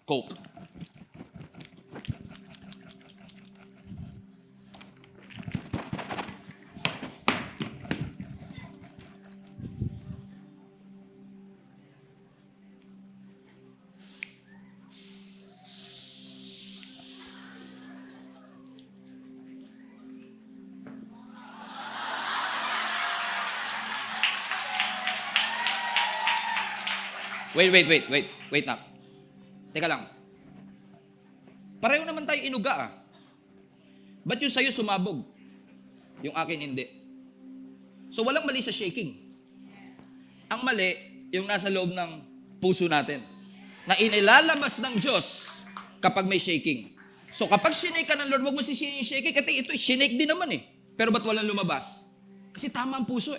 Coke. Wait na. Teka lang. Pareho naman tayo inuga Ba't yung sa'yo sumabog? Yung akin hindi. So walang mali sa shaking. Ang mali, yung nasa loob ng puso natin. Na inilalabas ng Diyos kapag may shaking. So kapag sinake ka ng Lord, huwag mo sisihin yung shaking. Kasi ito, sinake din naman Pero ba't walang lumabas? Kasi tama ang puso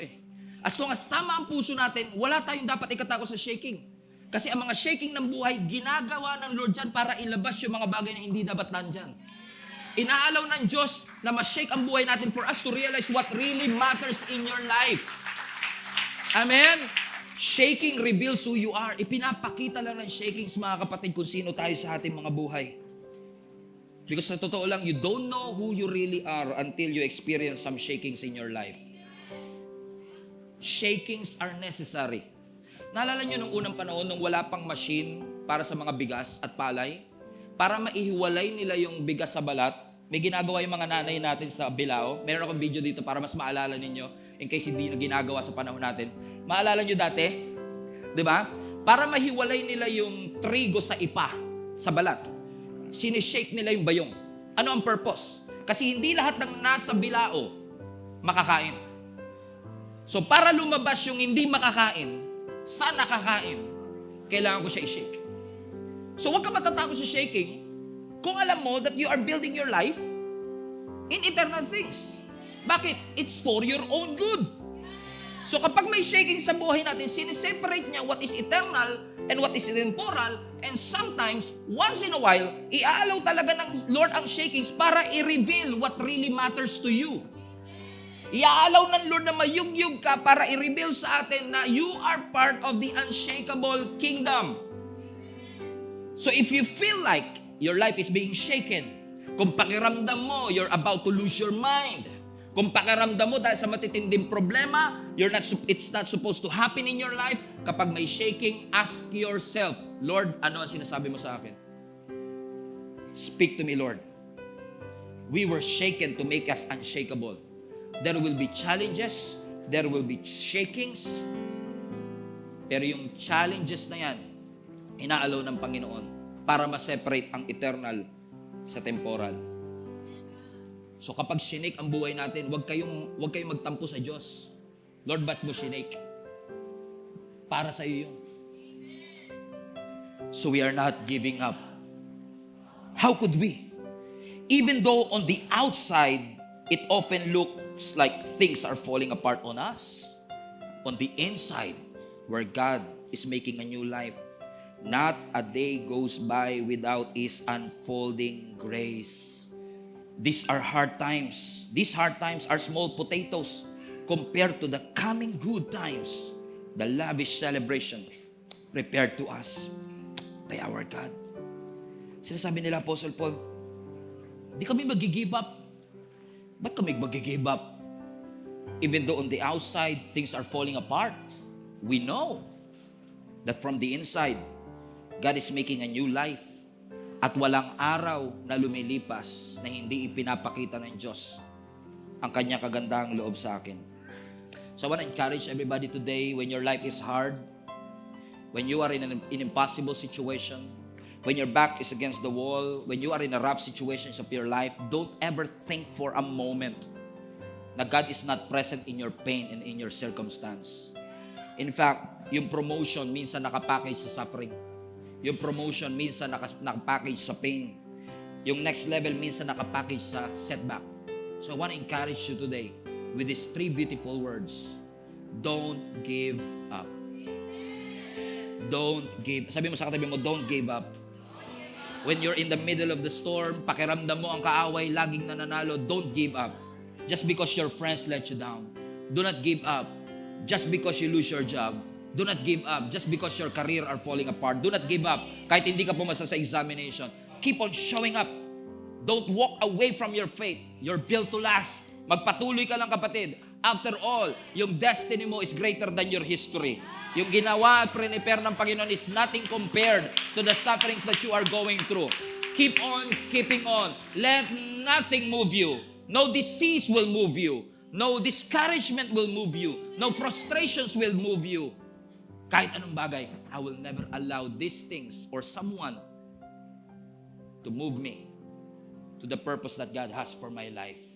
As long as tama ang puso natin, wala tayong dapat ikatakot sa shaking. Kasi ang mga shaking ng buhay, ginagawa ng Lord dyan para ilabas yung mga bagay na hindi dapat nandyan. Inaalaw ng Diyos na ma-shake ang buhay natin for us to realize what really matters in your life. Amen? Shaking reveals who you are. Ipinapakita lang ng shakings, mga kapatid, kung sino tayo sa ating mga buhay. Because sa totoo lang, you don't know who you really are until you experience some shakings in your life. Shakings are necessary. Naalala nyo nung unang panahon, nung wala pang machine para sa mga bigas at palay, para maihiwalay nila yung bigas sa balat, may ginagawa yung mga nanay natin sa Bilao. Meron akong video dito para mas maalala ninyo, in case hindi na ginagawa sa panahon natin. Maalala nyo dati? Di ba? Para mahiwalay nila yung trigo sa ipa, sa balat. Sinishake nila yung bayong. Ano ang purpose? Kasi hindi lahat ng nasa Bilao makakain. So para lumabas yung hindi makakain, sa nakakain, kailangan ko siya i-shake. So huwag ka matatakot sa shaking kung alam mo that you are building your life in eternal things. Bakit? It's for your own good. So kapag may shaking sa buhay natin, siniseparate niya what is eternal and what is temporal, and sometimes, once in a while, iaalaw talaga ng Lord ang shakings para i-reveal what really matters to you. Iaalaw ng Lord na mayugyug ka para i-reveal sa atin na you are part of the unshakable kingdom. So if you feel like your life is being shaken, kung pakiramdam mo you're about to lose your mind, kung pakiramdam mo dahil sa matitinding problema, it's not supposed to happen in your life, kapag may shaking, ask yourself, Lord, ano ang sinasabi mo sa akin? Speak to me, Lord. We were shaken to make us unshakable. There will be challenges, there will be shakings, pero yung challenges na yan, inaalaw ng Panginoon para ma-separate ang eternal sa temporal. So kapag sinake ang buhay natin, huwag kayong magtampo sa Diyos. Lord, ba't mo sinake? Para sa iyo yun. So we are not giving up. How could we? Even though on the outside, it often looks like things are falling apart on us, on the inside, where God is making a new life, not a day goes by without His unfolding grace. These are hard times. These hard times are small potatoes compared to the coming good times, the lavish celebration prepared to us by our God. Sinasabi nila, Apostle Paul, di kami mag-give up. Ba't kami mag-give up? Even though on the outside, things are falling apart, we know that from the inside, God is making a new life. At walang araw na lumilipas na hindi ipinapakita ng Diyos ang kanyang kagandahang loob sa akin. So I want to encourage everybody today, when your life is hard, when you are in an impossible situation, when your back is against the wall, when you are in a rough situations of your life, don't ever think for a moment na God is not present in your pain and in your circumstance. In fact, yung promotion minsan nakapackage sa suffering. Yung promotion minsan nakapackage sa pain. Yung next level minsan nakapackage sa setback. So I want to encourage you today with these 3 beautiful words. Don't give up. Don't give. Sabi mo sa katabi mo, don't give up. When you're in the middle of the storm, pakiramdam mo ang kaaway laging nananalo, don't give up. Just because your friends let you down. Do not give up. Just because you lose your job. Do not give up just because your career are falling apart. Do not give up kahit hindi ka pumasa sa examination. Keep on showing up. Don't walk away from your faith. You're built to last. Magpatuloy ka lang, kapatid. After all, yung destiny mo is greater than your history. Yung ginawa at prepare ng Panginoon is nothing compared to the sufferings that you are going through. Keep on keeping on. Let nothing move you. No disease will move you. No discouragement will move you. No frustrations will move you. Kahit anong bagay, I will never allow these things or someone to move me to the purpose that God has for my life.